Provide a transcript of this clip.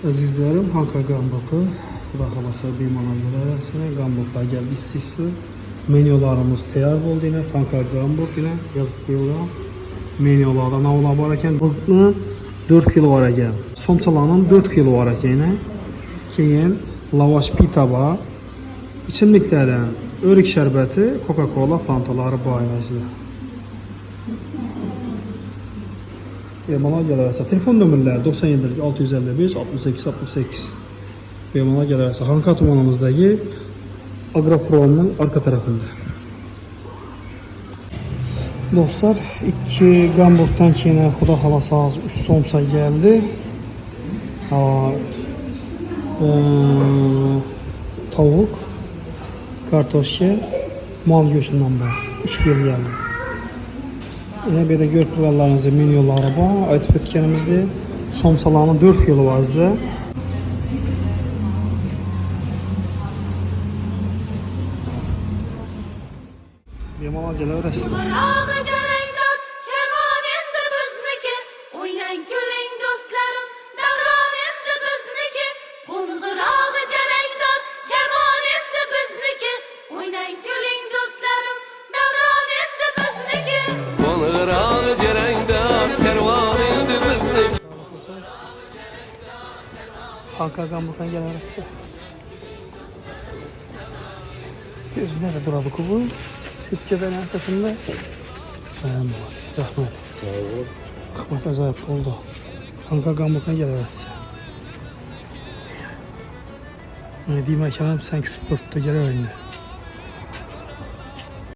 Əzizlərim, Hanka Qambok'u baxılasa bir mana görə arasına Qambok'a gəldi istəyirsə. Menyolarımız təyar oldu yine. Hanka Qambok yine yazıb qoyuram. Menyolarda nə ola var ekan? Bunu 4 kilo var ekan. Somsalanın 4 kilo var ekan yine. Keyin lavaş pita var. İçimlikləri örük şərbəti, Coca-Cola, fantaları bayınızdır. Bana gələrsə telefon nömrələri 97 655 68 68. Bana gələrsə Hanka tumanımızdaki Agropro'nun arka tarafında. Dostlar, 2 Qambok'tan yine Xuda xalası az 3 somsa geldi. Tavuk, kartoşka, mal göğsünden var. 3 kilo geldi. Yine bir de görüntülerinizi menyoları var. Aytıp ötkənimizdə somsalarının 4 kilo vardı. Yemana gələ öyrəsin. Hanka Qambok'tan gələrsə. Gözünə də duradı kubu. Sirkədən arkasında. Zahmet. Zahmet acayip oldu. Hanka Qambok'tan gələrsə. Deyim əkanım sən kütüb tutdu gələ önünə.